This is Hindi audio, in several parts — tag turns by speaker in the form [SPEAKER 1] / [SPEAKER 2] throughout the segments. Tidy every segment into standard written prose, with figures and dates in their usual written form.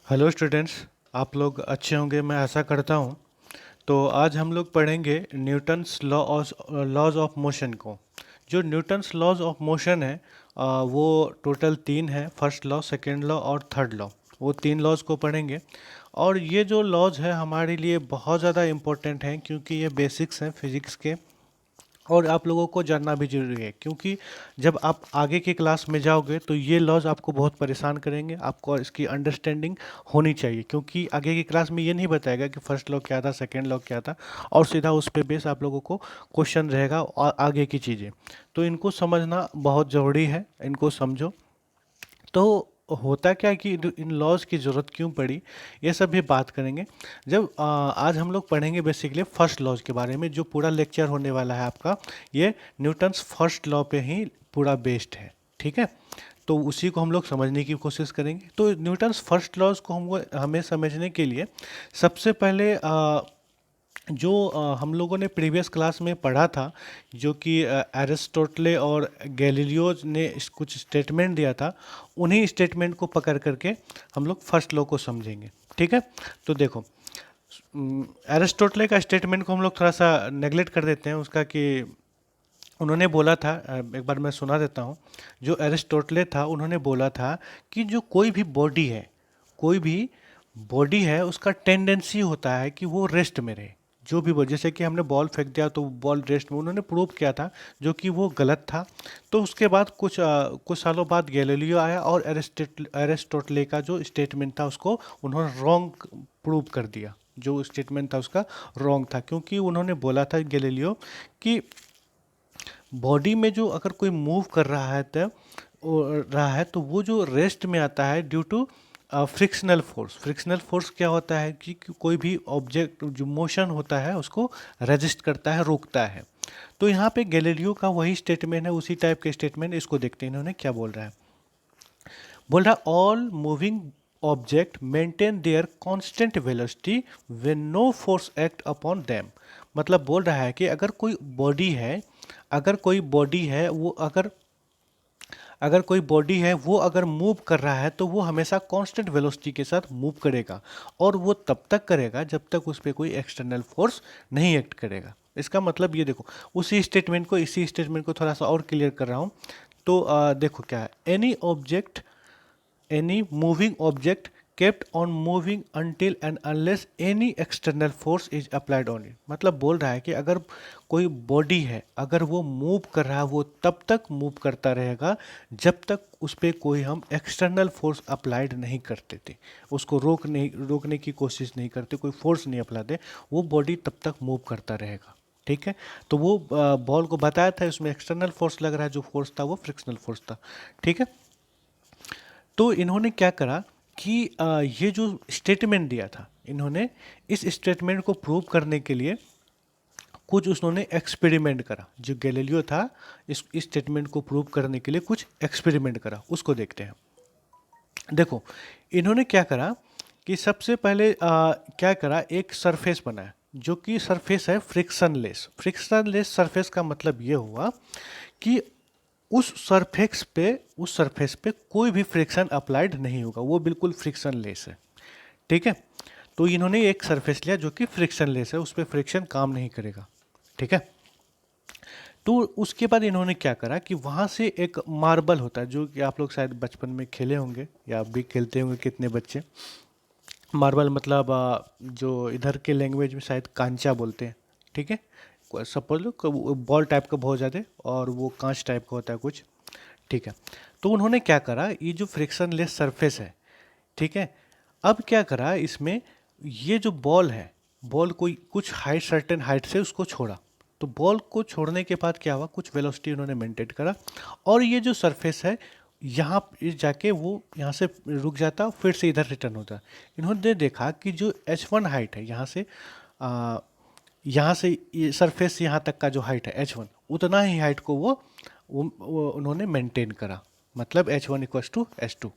[SPEAKER 1] Hello students. आप लोग अच्छे होंगे मैं आशा करता हूँ। तो आज हम लोग पढ़ेंगे न्यूटन्स लॉज ऑफ मोशन को। जो न्यूटन्स लॉज ऑफ मोशन है वो टोटल तीन है। फर्स्ट लॉ, सेकंड लॉ और थर्ड लॉ। वो तीन लॉज को पढ़ेंगे। और ये जो लॉज है हमारे लिए बहुत ज़्यादा इम्पोर्टेंट हैं क्योंकि ये बेसिक्स हैं फिजिक्स के। और आप लोगों को जानना भी जरूरी है क्योंकि जब आप आगे की क्लास में जाओगे तो ये लॉज आपको बहुत परेशान करेंगे। आपको इसकी अंडरस्टैंडिंग होनी चाहिए क्योंकि आगे की क्लास में ये नहीं बताएगा कि फर्स्ट लॉ क्या था, सेकंड लॉ क्या था, और सीधा उस पे बेस आप लोगों को क्वेश्चन रहेगा और आगे की चीज़ें। तो इनको समझना बहुत ज़रूरी है, इनको समझो। तो होता क्या है कि इन लॉज की ज़रूरत क्यों पड़ी, ये सब भी बात करेंगे। जब आज हम लोग पढ़ेंगे बेसिकली फर्स्ट लॉज के बारे में। जो पूरा लेक्चर होने वाला है आपका, ये न्यूटन्स फर्स्ट लॉ पे ही पूरा बेस्ड है। ठीक है, तो उसी को हम लोग समझने की कोशिश करेंगे। तो न्यूटन्स फर्स्ट लॉज को हमें समझने के लिए सबसे पहले जो हम लोगों ने प्रीवियस क्लास में पढ़ा था, जो कि एरिस्टोटले और गैलीलियो ने कुछ स्टेटमेंट दिया था, उन्हीं स्टेटमेंट को पकड़ करके हम लोग फर्स्ट लॉ को समझेंगे। ठीक है, तो देखो, एरिस्टोटले का स्टेटमेंट को हम लोग थोड़ा सा नेगलेक्ट कर देते हैं उसका, कि उन्होंने बोला था, एक बार मैं सुना देता हूँ। जो एरिस्टोटले था उन्होंने बोला था कि जो कोई भी बॉडी है, कोई भी बॉडी है, उसका टेंडेंसी होता है कि वो रेस्ट में रहे। जो भी जैसे कि हमने बॉल फेंक दिया तो बॉल रेस्ट में, उन्होंने प्रूव किया था, जो कि वो गलत था। तो उसके बाद कुछ सालों बाद गैलीलियो आया और एरिस्टोटले का जो स्टेटमेंट था उसको उन्होंने रॉन्ग प्रूव कर दिया। जो स्टेटमेंट था उसका रॉन्ग था, क्योंकि उन्होंने बोला था गैलीलियो कि बॉडी में जो अगर कोई मूव कर रहा है तो वो जो रेस्ट में आता है due to frictional force. Frictional force क्या होता है कि कोई भी ऑब्जेक्ट जो मोशन होता है उसको रेजिस्ट करता है, रोकता है। तो यहाँ पे गैलीलियो का वही स्टेटमेंट है, उसी टाइप के स्टेटमेंट। इसको देखते हैं इन्होंने क्या बोल रहा है। बोल रहा है all moving object maintain their constant velocity when no force act upon them. मतलब बोल रहा है कि अगर कोई बॉडी है, अगर कोई बॉडी है वो अगर अगर कोई बॉडी है वो अगर मूव कर रहा है तो वो हमेशा कांस्टेंट वेलोसिटी के साथ मूव करेगा। और वो तब तक करेगा जब तक उस पर कोई एक्सटर्नल फोर्स नहीं एक्ट करेगा। इसका मतलब ये देखो, इसी स्टेटमेंट को थोड़ा सा और क्लियर कर रहा हूँ। तो देखो क्या है, any moving object kept on moving until and unless any external force is applied on it। मतलब बोल रहा है कि अगर कोई बॉडी है, अगर वो मूव कर रहा है, वो तब तक मूव करता रहेगा जब तक उस पर कोई हम एक्सटर्नल फोर्स अप्लाइड नहीं करते थे, उसको रोकने की कोशिश नहीं करते, कोई फोर्स नहीं अप्लाते, वो बॉडी तब तक मूव करता रहेगा। ठीक है, तो वो बॉल को बताया था उसमें एक्सटर्नल फोर्स लग रहा है, जो फोर्स था वो फ्रिक्शनल फोर्स था। ठीक है, तो इन्होंने क्या करा कि ये जो स्टेटमेंट दिया था, इन्होंने इस स्टेटमेंट को प्रूव करने के लिए कुछ उन्होंने एक्सपेरिमेंट करा। जो गैलीलियो था, इस स्टेटमेंट को प्रूव करने के लिए कुछ एक्सपेरिमेंट करा, उसको देखते हैं। देखो, इन्होंने क्या करा कि सबसे पहले क्या करा, एक सरफेस बनाया जो कि सरफेस है फ्रिक्शनलेस सरफेस। का मतलब ये हुआ कि उस सरफेस पे कोई भी फ्रिक्शन अप्लाइड नहीं होगा, वो बिल्कुल फ्रिक्शनलेस है। ठीक है, तो इन्होंने एक सरफेस लिया जो कि फ्रिक्शनलेस है, उस पर फ्रिक्शन काम नहीं करेगा। ठीक है, तो उसके बाद इन्होंने क्या करा कि वहाँ से एक मार्बल होता है, जो कि आप लोग शायद बचपन में खेले होंगे या आप भी खेलते होंगे कितने बच्चे। मार्बल मतलब जो इधर के लैंग्वेज में शायद कांचा बोलते हैं। ठीक है, सपोज लो बॉल टाइप का बहुत ज़्यादा, और वो कांच टाइप का होता है कुछ। ठीक है, तो उन्होंने क्या करा, ये जो फ्रिक्शनलेस सरफेस है, ठीक है, अब क्या करा इसमें, ये जो बॉल है, बॉल कोई कुछ हाइट, सर्टेन हाइट से उसको छोड़ा। तो बॉल को छोड़ने के बाद क्या हुआ, कुछ वेलोसिटी उन्होंने मेंटेन करा, और ये जो सरफेस है यहाँ पे जाके वो यहाँ से रुक जाता, फिर से इधर रिटर्न होता। इन्होंने देखा कि जो H1 हाइट है, यहाँ से ये सरफेस यहाँ तक का जो हाइट है H1, उतना ही हाइट को वो उन्होंने मेंटेन करा। मतलब H1 इक्वल्स टू H2।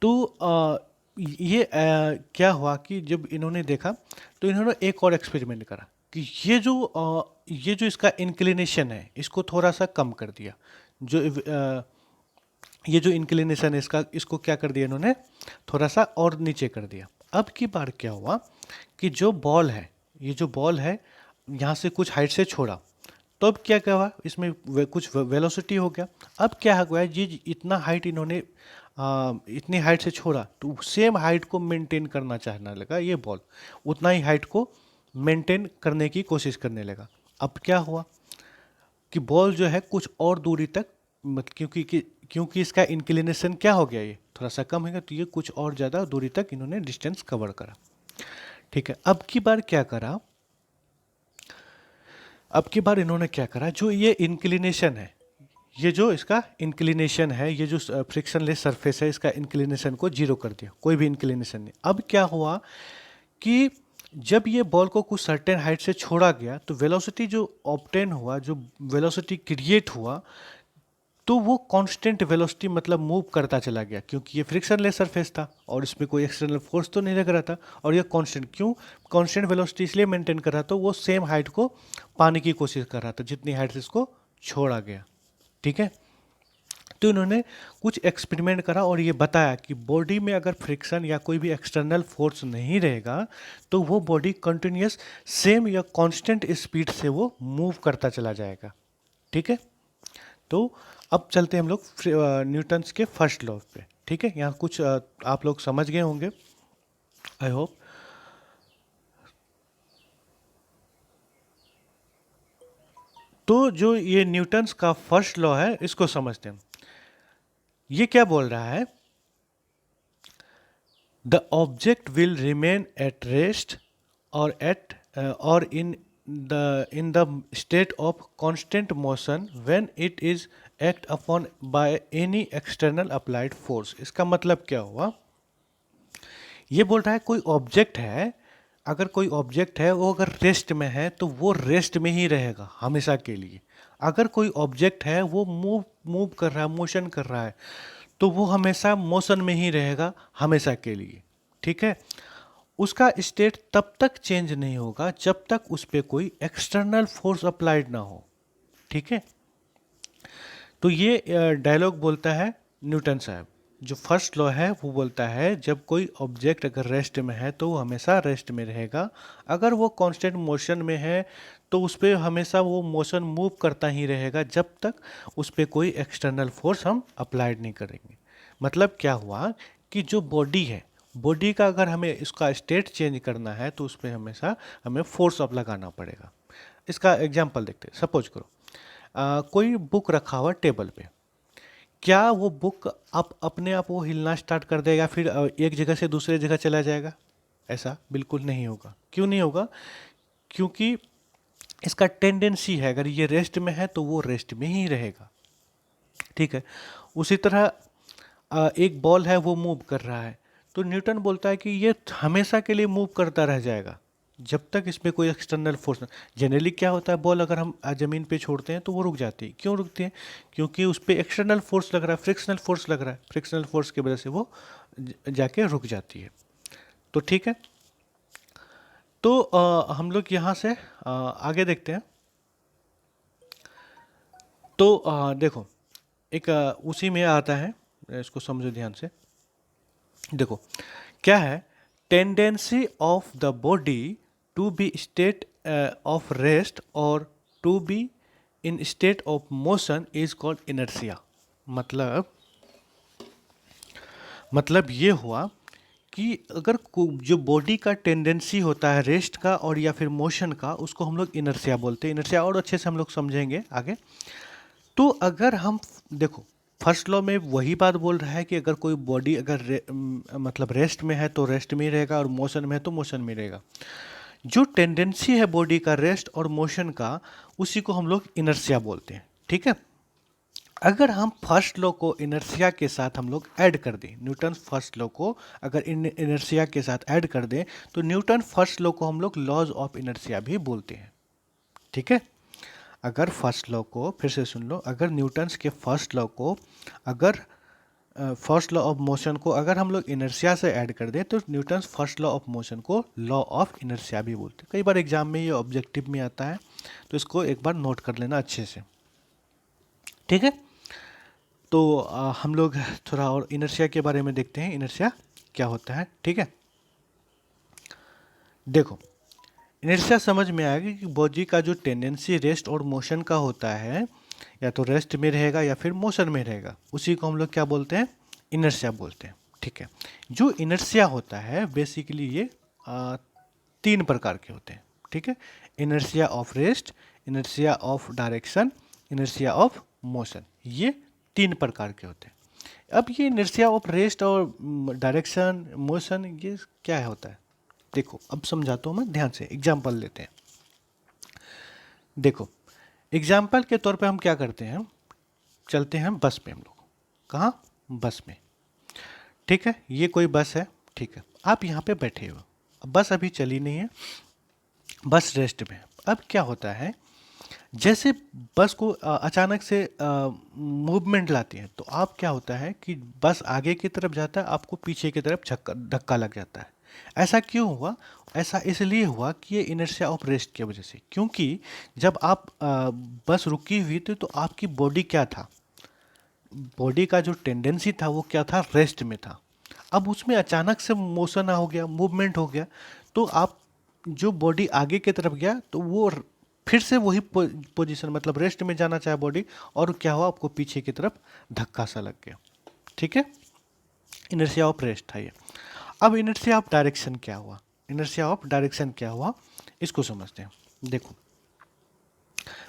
[SPEAKER 1] तो ये क्या हुआ कि जब इन्होंने देखा तो इन्होंने एक और एक्सपेरिमेंट करा कि ये जो इसका इंक्लिनेशन है इसको थोड़ा सा कम कर दिया। जो ये जो इंक्लिनेशन है इसको क्या कर दिया इन्होंने, थोड़ा सा और नीचे कर दिया। अब की बार क्या हुआ कि जो बॉल है, ये जो बॉल है यहाँ से कुछ हाइट से छोड़ा, तो अब क्या क्या हुआ इसमें कुछ वेलोसिटी हो गया। अब क्या हुआ है, जी इतना हाइट इन्होंने इतनी हाइट से छोड़ा तो सेम हाइट को मेंटेन करना चाहने लगा ये बॉल, उतना ही हाइट को मेंटेन करने की कोशिश करने लगा। अब क्या हुआ कि बॉल जो है कुछ और दूरी तक क्योंकि इसका इंक्लिनेशन क्या हो गया, ये थोड़ा सा कम हो गया, तो ये कुछ और ज़्यादा दूरी तक इन्होंने डिस्टेंस कवर करा। ठीक है, अब की बार क्या करा, अब की बार इन्होंने क्या करा, जो ये इंक्लिनेशन है, ये जो इसका इंक्लिनेशन है, ये जो फ्रिक्शनलेस सरफेस है, इसका इंक्लिनेशन को जीरो कर दिया, कोई भी इंक्लिनेशन नहीं। अब क्या हुआ कि जब ये बॉल को कुछ सर्टेन हाइट से छोड़ा गया तो वेलोसिटी जो ऑब्टेन हुआ, जो वेलोसिटी क्रिएट हुआ, तो वो कांस्टेंट वेलोसिटी मतलब मूव करता चला गया, क्योंकि ये फ्रिक्शनलेस सरफेस था और इसमें कोई एक्सटर्नल फोर्स तो नहीं लग रहा था, और ये कांस्टेंट क्यों, कांस्टेंट वेलोसिटी इसलिए मेंटेन कर रहा था, वो सेम हाइट को पाने की कोशिश कर रहा था जितनी हाइट से इसको छोड़ा गया। ठीक है, तो इन्होंने कुछ एक्सपेरिमेंट करा और ये बताया कि बॉडी में अगर फ्रिक्शन या कोई भी एक्सटर्नल फोर्स नहीं रहेगा तो वो बॉडी कंटिन्यूस सेम या कांस्टेंट स्पीड से वो मूव करता चला जाएगा। ठीक है, तो अब चलते हैं हम लोग न्यूटन्स के फर्स्ट लॉ पे। ठीक है, यहाँ कुछ आप लोग समझ गए होंगे, आई होप। तो जो ये न्यूटन्स का फर्स्ट लॉ है इसको समझते हैं। ये क्या बोल रहा है, the object will remain at rest और in the state of constant motion when it is act upon by any external applied force। इसका मतलब क्या हुआ, ये बोल रहा है कोई ऑब्जेक्ट है, अगर कोई ऑब्जेक्ट है वो अगर रेस्ट में है तो वो रेस्ट में ही रहेगा हमेशा के लिए। अगर कोई ऑब्जेक्ट है वो मूव मूव कर रहा है, मोशन कर रहा है, तो वो हमेशा मोशन में ही रहेगा हमेशा के लिए। ठीक है, उसका स्टेट तब तक चेंज नहीं होगा जब तक उस पर कोई एक्सटर्नल फोर्स अप्लाइड ना हो। ठीक है, तो ये डायलॉग बोलता है न्यूटन साहब, जो फर्स्ट लॉ है वो बोलता है जब कोई ऑब्जेक्ट अगर रेस्ट में है तो वो हमेशा रेस्ट में रहेगा, अगर वो कांस्टेंट मोशन में है तो उस पर हमेशा वो मोशन मूव करता ही रहेगा जब तक उस पर कोई एक्सटर्नल फोर्स हम अप्लाइड नहीं करेंगे। मतलब क्या हुआ कि जो बॉडी है, बॉडी का अगर हमें इसका स्टेट चेंज करना है तो उस पर हमेशा हमें फोर्स अप लगाना पड़ेगा। इसका एग्जांपल देखते हैं, सपोज करो कोई बुक रखा हुआ टेबल पे, क्या वो बुक अपने आप वो हिलना स्टार्ट कर देगा, फिर एक जगह से दूसरे जगह चला जाएगा? ऐसा बिल्कुल नहीं होगा। क्यों नहीं होगा? क्योंकि इसका टेंडेंसी है, अगर ये रेस्ट में है तो वो रेस्ट में ही रहेगा। ठीक है, उसी तरह एक बॉल है वो मूव कर रहा है, तो न्यूटन बोलता है कि ये हमेशा के लिए मूव करता रह जाएगा जब तक इसमें कोई एक्सटर्नल फोर्स ना। जनरली क्या होता है, बॉल अगर हम ज़मीन पे छोड़ते हैं तो वो रुक जाती है। क्यों रुकती है? क्योंकि उस पर एक्सटर्नल फोर्स लग रहा है, फ्रिक्शनल फोर्स लग रहा है, फ्रिक्शनल फोर्स की वजह से वो जाके रुक जाती है। तो ठीक है, तो हम लोग यहाँ से आगे देखते हैं। तो देखो एक उसी में आता है, इसको समझो ध्यान से। देखो क्या है, tendency of the body to be state of rest और to be in state of motion is called inertia. मतलब ये हुआ कि अगर जो बॉडी का टेंडेंसी होता है रेस्ट का और या फिर मोशन का, उसको हम लोग इनर्शिया बोलते हैं। इनर्शिया और अच्छे से हम लोग समझेंगे आगे। तो अगर हम देखो फर्स्ट लॉ में वही बात बोल रहा है कि अगर कोई बॉडी अगर मतलब रेस्ट में है तो रेस्ट में ही रहेगा और मोशन में है तो मोशन में रहेगा। जो टेंडेंसी है बॉडी का रेस्ट और मोशन का, उसी को हम लोग इनर्शिया बोलते हैं। ठीक है, अगर हम फर्स्ट लॉ को इनर्शिया के साथ हम लोग ऐड कर दें, न्यूटन फर्स्ट लॉ को अगर इनर्शिया के साथ ऐड कर दें तो न्यूटन फर्स्ट लॉ को हम लोग लॉज ऑफ इनर्शिया भी बोलते हैं। ठीक है, अगर फर्स्ट लॉ को फिर से सुन लो, अगर न्यूटन्स के फर्स्ट लॉ को अगर फर्स्ट लॉ ऑफ मोशन को अगर हम लोग इनर्शिया से ऐड कर दें तो Newton's first law of motion को लॉ ऑफ इनर्शिया भी बोलते हैं। कई बार एग्जाम में ये ऑब्जेक्टिव में आता है, तो इसको एक बार नोट कर लेना अच्छे से। ठीक है, तो हम लोग थोड़ा और इनर्शिया के बारे में देखते हैं, इनर्शिया क्या होता है। ठीक है, देखो इनर्शिया समझ में आएगा कि बॉडी का जो टेंडेंसी रेस्ट और मोशन का होता है, या तो रेस्ट में रहेगा या फिर मोशन में रहेगा, उसी को हम लोग क्या बोलते हैं, इनर्शिया बोलते हैं। ठीक है, जो इनर्शिया होता है बेसिकली ये तीन प्रकार के होते हैं। ठीक है, inertia of rest, inertia of direction, inertia of motion, ये तीन प्रकार के होते हैं। अब ये इनर्शिया ऑफ रेस्ट और डायरेक्शन मोशन ये क्या होता है, देखो अब समझाता हूँ मैं, ध्यान से एग्जाम्पल लेते हैं। देखो एग्जाम्पल के तौर पे हम क्या करते हैं, चलते हैं बस में हम लोग, कहाँ, बस में। ठीक है, ये कोई बस है, ठीक है, आप यहाँ पे बैठे हो, अब बस अभी चली नहीं है, बस रेस्ट में है। अब क्या होता है, जैसे बस को अचानक से मूवमेंट लाती है, तो आप क्या होता है कि बस आगे की तरफ जाता है, आपको पीछे की तरफ धक्का लग जाता है। ऐसा क्यों हुआ, ऐसा इसलिए हुआ कि ये इनर्शिया ऑफ रेस्ट की वजह से, क्योंकि जब आप बस रुकी हुई थी तो आपकी बॉडी क्या था, बॉडी का जो टेंडेंसी था वो क्या था, रेस्ट में था। अब उसमें अचानक से मोशन हो गया, मूवमेंट हो गया, तो आप जो बॉडी आगे की तरफ गया तो वो फिर से वही पोजीशन, मतलब रेस्ट में जाना चाहे बॉडी, और क्या हुआ, आपको पीछे की तरफ धक्का सा लग गया। ठीक है, इनर्शिया ऑफ रेस्ट था ये। अब इनर्शिया ऑफ डायरेक्शन क्या हुआ, इनर्शिया ऑफ डायरेक्शन क्या हुआ, इसको समझते हैं। देखो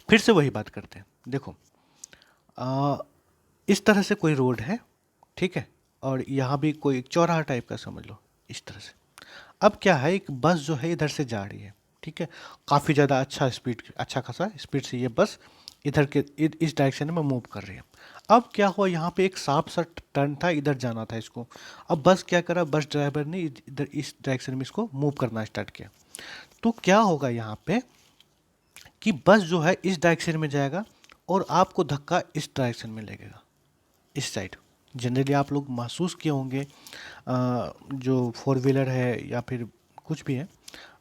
[SPEAKER 1] फिर से वही बात करते हैं। देखो इस तरह से कोई रोड है, ठीक है, और यहाँ भी कोई चौराहा टाइप का समझ लो, इस तरह से। अब क्या है, एक बस जो है इधर से जा रही है, ठीक है, काफ़ी ज़्यादा अच्छा खासा स्पीड से ये बस इधर के इस डायरेक्शन में मूव कर रही है। अब क्या हुआ, यहाँ पे एक साफ सा टर्न था, इधर जाना था इसको। अब बस क्या करा, बस ड्राइवर ने इधर इस डायरेक्शन में इसको मूव करना स्टार्ट किया। तो क्या होगा यहाँ पे कि बस जो है इस डायरेक्शन में जाएगा और आपको धक्का इस डायरेक्शन में लगेगा, इस साइड। जनरली आप लोग महसूस किए होंगे, जो फोर व्हीलर है या फिर कुछ भी है,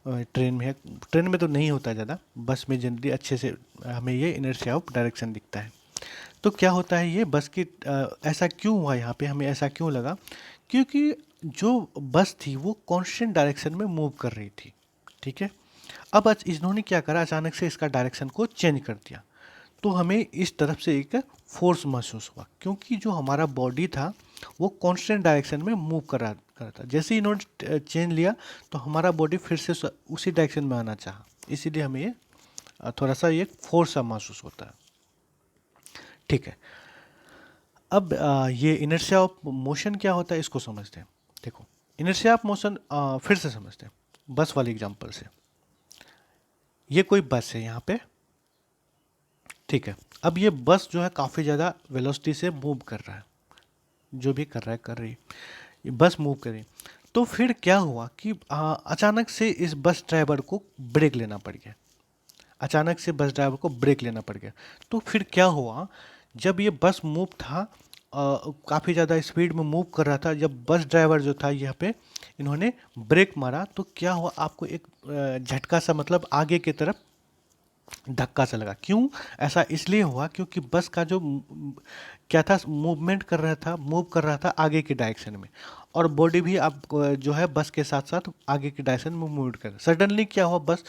[SPEAKER 1] ट्रेन में है, ट्रेन में तो नहीं होता ज़्यादा, बस में जनरली अच्छे से हमें ये इनर्शिया ऑफ डायरेक्शन दिखता है। तो क्या होता है ये बस की, ऐसा क्यों हुआ यहाँ पे, हमें ऐसा क्यों लगा, क्योंकि जो बस थी वो कांस्टेंट डायरेक्शन में मूव कर रही थी। ठीक है, अब इन्होंने क्या करा, अचानक से इसका डायरेक्शन को चेंज कर दिया, तो हमें इस तरफ से एक फोर्स महसूस हुआ, क्योंकि जो हमारा बॉडी था वो कांस्टेंट डायरेक्शन में मूव कर रहा था। जैसे ही इन्होंने चेंज लिया तो हमारा बॉडी फिर से उसी डायरेक्शन में आना चाहा, इसीलिए हमें ये थोड़ा सा ये फोर्स सा महसूस होता है। ठीक है, अब ये इनर्शिया ऑफ मोशन क्या होता है इसको समझते हैं। देखो इनर्शिया ऑफ मोशन फिर से समझते हैं बस वाली एग्जांपल से। ये कोई बस है यहाँ पे, ठीक है, अब ये बस जो है काफ़ी ज़्यादा वेलोसिटी से मूव कर रहा है, जो भी कर रहा है कर रही है, ये बस मूव कर रही है। तो फिर क्या हुआ कि अचानक से इस बस ड्राइवर को ब्रेक लेना पड़ गया, अचानक से बस ड्राइवर को ब्रेक लेना पड़ गया। तो फिर क्या हुआ, जब ये बस मूव था, काफ़ी ज़्यादा स्पीड में मूव कर रहा था, जब बस ड्राइवर जो था यहाँ पे इन्होंने ब्रेक मारा, तो क्या हुआ, आपको एक झटका सा, मतलब आगे की तरफ धक्का सा लगा। क्यों, ऐसा इसलिए हुआ क्योंकि बस का जो क्या था, मूवमेंट कर रहा था, मूव कर रहा था आगे की डायरेक्शन में, और बॉडी भी आप जो है बस के साथ साथ आगे की डायरेक्शन में मूव कर। सडनली क्या हुआ, बस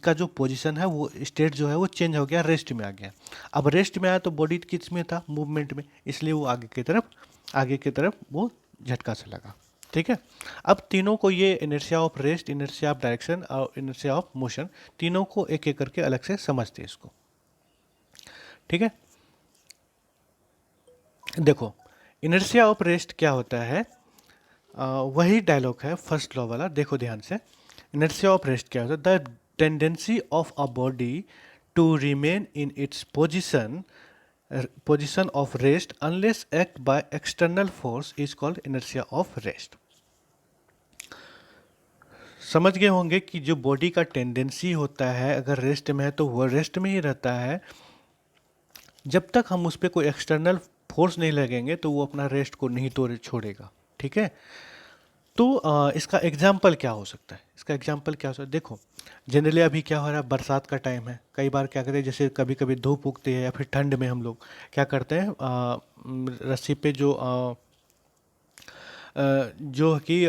[SPEAKER 1] का जो पोजीशन है वो स्टेट जो है वो चेंज हो गया, रेस्ट में आ गया। अब रेस्ट में आया तो बॉडी किस में था, मूवमेंट में, इसलिए वो आगे की तरफ वो झटका से लगा। ठीक है, अब तीनों को, ये inertia of rest, inertia of direction और इनर्शिया ऑफ मोशन, तीनों को एक एक करके अलग से समझते हैं इसको। ठीक है, देखो इनर्शिया ऑफ रेस्ट क्या होता है, वही डायलॉग है फर्स्ट लॉ वाला, देखो ध्यान से। इनर्शिया ऑफ रेस्ट क्या होता है, the tendency of a body to remain in its position of rest unless act by external force is called inertia of rest. समझ गए होंगे कि जो बॉडी का टेंडेंसी होता है अगर रेस्ट में है तो वह रेस्ट में ही रहता है, जब तक हम उस पर कोई एक्सटर्नल फोर्स नहीं लगेंगे तो वो अपना रेस्ट को नहीं तोड़ छोड़ेगा। ठीक है, तो इसका एग्जाम्पल क्या हो सकता है, इसका एग्जाम्पल क्या हो सकता है? देखो, जनरली अभी क्या हो रहा है, बरसात का टाइम है, कई बार क्या करते हैं, जैसे कभी कभी धूप उगती है या फिर ठंड में हम लोग क्या करते हैं, रस्सी पे जो कि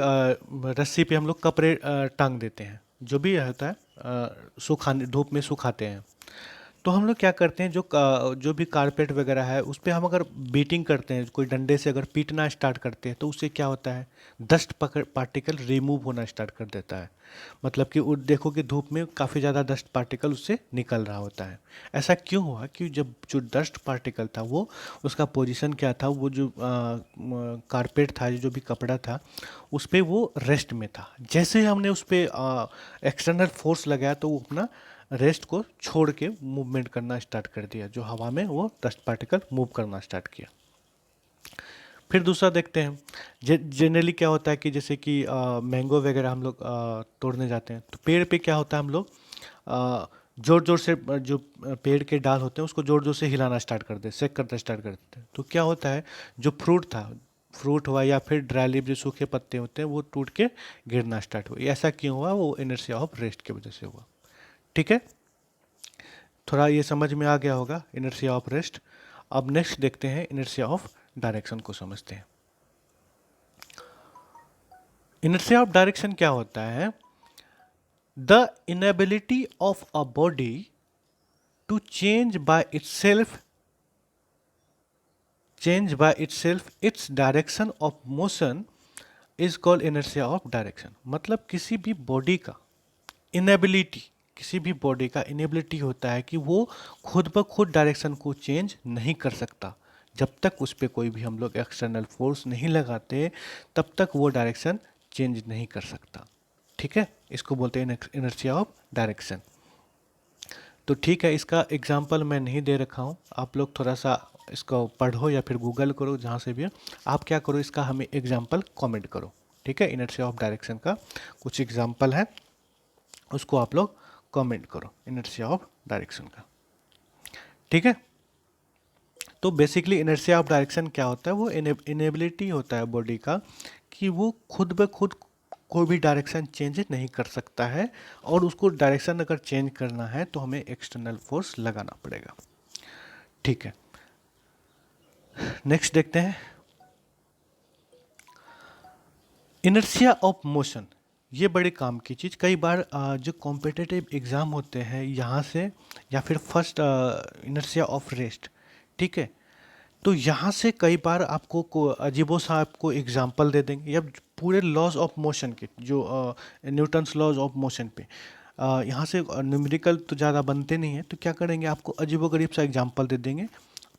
[SPEAKER 1] रस्सी पे हम लोग कपड़े टांग देते हैं, जो भी होता है, सुखाने, धूप में सुखाते हैं। तो हम लोग क्या करते हैं, जो भी कारपेट वगैरह है उस पे हम अगर बीटिंग करते हैं, कोई डंडे से अगर पीटना स्टार्ट करते हैं, तो उससे क्या होता है, डस्ट पार्टिकल रिमूव होना स्टार्ट कर देता है। मतलब कि देखो कि धूप में काफ़ी ज़्यादा डस्ट पार्टिकल उससे निकल रहा होता है। ऐसा क्यों हुआ कि जब जो डस्ट पार्टिकल था वो, उसका पोजीशन क्या था, वो जो कारपेट था, जो भी कपड़ा था, उस पे वो रेस्ट में था। जैसे ही हमने उस पे एक्सटर्नल फोर्स लगाया तो वो अपना रेस्ट को छोड़ के मूवमेंट करना स्टार्ट कर दिया, जो हवा में वो डस्ट पार्टिकल मूव करना स्टार्ट किया। फिर दूसरा देखते हैं, जनरली क्या होता है कि जैसे कि मैंगो वगैरह हम लोग तोड़ने जाते हैं, तो पेड़ पे क्या होता है, हम लोग जोर जोर से जो पेड़ के डाल होते हैं उसको जोर जोर से हिलाना स्टार्ट कर देते, शेक करना स्टार्ट कर देते हैं। तो क्या होता है, जो फ्रूट था, फ्रूट हुआ या फिर ड्राई लीफ, जो सूखे पत्ते होते हैं, वो टूट के गिरना स्टार्ट हुआ। ऐसा क्यों हुआ, वो इनर्शिया ऑफ रेस्ट की वजह से हुआ। ठीक है, थोड़ा ये समझ में आ गया होगा इनर्शिया ऑफ रेस्ट। अब नेक्स्ट देखते हैं, इनर्शिया ऑफ डायरेक्शन को समझते हैं। इनर्शिया ऑफ डायरेक्शन क्या होता है? The inability of a body to change by itself its direction of motion is called inertia of direction. मतलब किसी भी बॉडी का इनेबिलिटी, किसी भी बॉडी का इनेबिलिटी होता है कि वो खुद ब खुद डायरेक्शन को चेंज नहीं कर सकता। जब तक उस पर कोई भी हम लोग एक्सटर्नल फोर्स नहीं लगाते, तब तक वो डायरेक्शन चेंज नहीं कर सकता। ठीक है, इसको बोलते हैं इनर्शिया ऑफ डायरेक्शन। तो ठीक है, इसका एग्जाम्पल मैं नहीं दे रखा हूँ, आप लोग थोड़ा सा इसको पढ़ो या फिर गूगल करो, जहाँ से भी आप क्या करो, इसका हमें एग्जाम्पल कमेंट करो। ठीक है, इनर्शिया ऑफ डायरेक्शन का कुछ एग्जाम्पल है, उसको आप लोग कमेंट करो, इनर्शिया ऑफ डायरेक्शन का। ठीक है, तो बेसिकली इनर्शिया ऑफ डायरेक्शन क्या होता है, वो इनेबिलिटी होता है बॉडी का कि वो खुद ब खुद कोई भी डायरेक्शन चेंज नहीं कर सकता है, और उसको डायरेक्शन अगर चेंज करना है तो हमें एक्सटर्नल फोर्स लगाना पड़ेगा। ठीक है, नेक्स्ट देखते हैं, इनर्शिया ऑफ मोशन। ये बड़े काम की चीज़, कई बार जो कॉम्पिटिटिव एग्ज़ाम होते हैं यहाँ से, या फिर फर्स्ट इनर्शिया ऑफ रेस्ट, ठीक है, तो यहाँ से कई बार आपको अजीबो सा आपको एग्जाम्पल दे देंगे, या पूरे लॉज ऑफ मोशन के, जो न्यूटन्स लॉज ऑफ मोशन पे यहाँ से न्यूमेरिकल तो ज़्यादा बनते नहीं हैं, तो क्या करेंगे, आपको अजीबोगरीब सा एग्जाम्पल दे देंगे,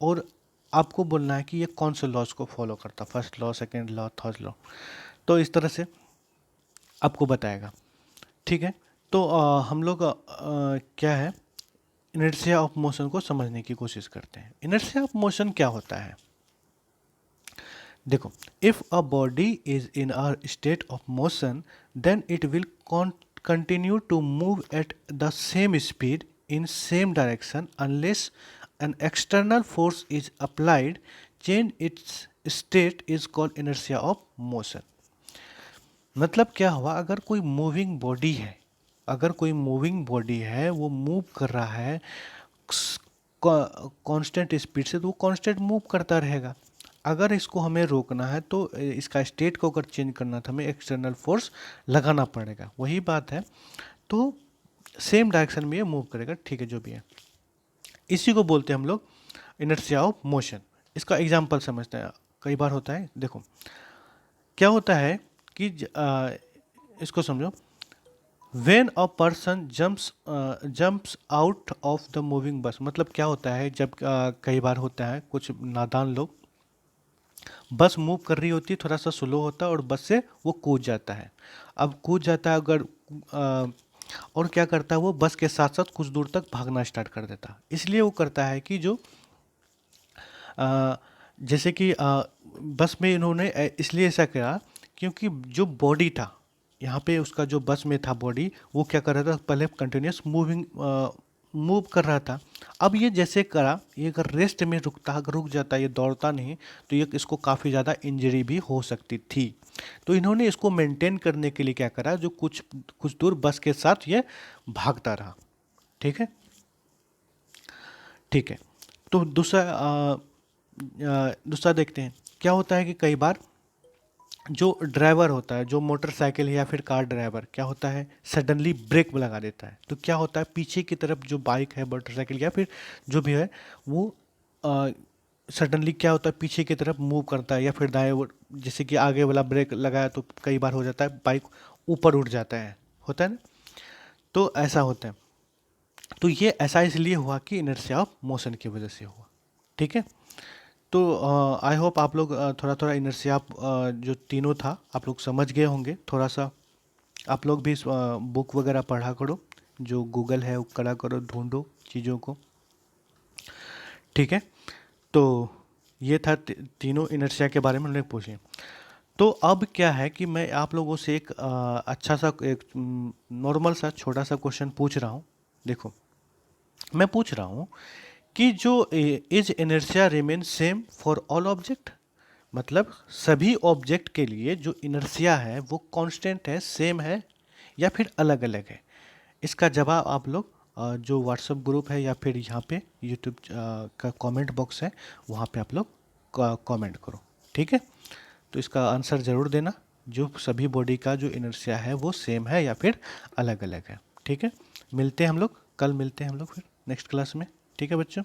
[SPEAKER 1] और आपको बोलना है कि ये कौन से लॉज को फॉलो करता, first law, second law, third law. तो इस तरह से आपको बताएगा। ठीक है, तो हम लोग क्या है, इनर्शिया ऑफ मोशन को समझने की कोशिश करते हैं। इनर्शिया ऑफ मोशन क्या होता है? देखो, if a body is in a state of motion, then it will continue to move at the same speed in same direction unless an external force is applied. Change its state is called inertia of motion. मतलब क्या हुआ, अगर कोई मूविंग बॉडी है, अगर कोई मूविंग बॉडी है, वो मूव कर रहा है कांस्टेंट स्पीड से, तो वो कांस्टेंट मूव करता रहेगा। अगर इसको हमें रोकना है, तो इसका स्टेट को अगर चेंज करना तो हमें एक्सटर्नल फोर्स लगाना पड़ेगा। वही बात है, तो सेम डायरेक्शन में ये मूव करेगा। ठीक है, जो भी है, इसी को बोलते हैं हम लोग इनर्शिया ऑफ मोशन। इसका एग्जांपल समझते हैं। कई बार होता है, देखो क्या होता है कि इसको समझो, when a person jumps out of the moving बस। मतलब क्या होता है, जब कई बार होता है, कुछ नादान लोग, बस मूव कर रही होती है, थोड़ा सा स्लो होता है, और बस से वो कूद जाता है। अब कूद जाता है अगर, और क्या करता है, वो बस के साथ साथ कुछ दूर तक भागना स्टार्ट कर देता है। इसलिए वो करता है कि जो जैसे कि बस में इन्होंने इसलिए ऐसा किया क्योंकि जो बॉडी था यहाँ पे, उसका जो बस में था बॉडी, वो क्या कर रहा था, पहले कंटिन्यूस मूव कर रहा था। अब ये जैसे करा, ये अगर रेस्ट में रुकता, अगर रुक जाता, ये दौड़ता नहीं, तो ये इसको काफ़ी ज़्यादा इंजरी भी हो सकती थी। तो इन्होंने इसको मेंटेन करने के लिए क्या करा, जो कुछ कुछ दूर बस के साथ ये भागता रहा। ठीक है, ठीक है। तो दूसरा देखते हैं। क्या होता है कि कई बार जो ड्राइवर होता है, जो मोटरसाइकिल या फिर कार ड्राइवर, क्या होता है, सडनली ब्रेक लगा देता है। तो क्या होता है, पीछे की तरफ जो बाइक है, मोटरसाइकिल या फिर जो भी है, वो सडनली क्या होता है, पीछे की तरफ मूव करता है, या फिर जैसे कि आगे वाला ब्रेक लगाया तो कई बार हो जाता है बाइक ऊपर उठ जाता है, होता है ना। तो ऐसा होता है। तो ये ऐसा इसलिए हुआ कि इनर्शिया ऑफ मोशन की वजह से हुआ। ठीक है। तो आई होप आप लोग थोड़ा थोड़ा इनर्शिया जो तीनों था आप लोग समझ गए होंगे। थोड़ा सा आप लोग भी बुक वगैरह पढ़ा करो, जो गूगल है वो करा करो, ढूंढो चीज़ों को। ठीक है। तो ये था तीनों इनर्शिया के बारे में हमने पूछे। तो अब क्या है कि मैं आप लोगों से एक अच्छा सा, एक नॉर्मल सा छोटा सा क्वेश्चन पूछ रहा हूँ। देखो, मैं पूछ रहा हूँ कि जो is inertia remain same for all object, मतलब सभी ऑब्जेक्ट के लिए जो इनर्शिया है वो कांस्टेंट है, सेम है, या फिर अलग अलग है। इसका जवाब आप लोग जो व्हाट्सएप ग्रुप है या फिर यहाँ पे यूट्यूब का कमेंट बॉक्स है, वहाँ पे आप लोग कमेंट करो। ठीक है। तो इसका आंसर ज़रूर देना, जो सभी बॉडी का जो इनर्शिया है वो सेम है या फिर अलग अलग है। ठीक है। मिलते हैं हम लोग, कल मिलते हैं हम लोग फिर नेक्स्ट क्लास में। ठीक है बच्चों।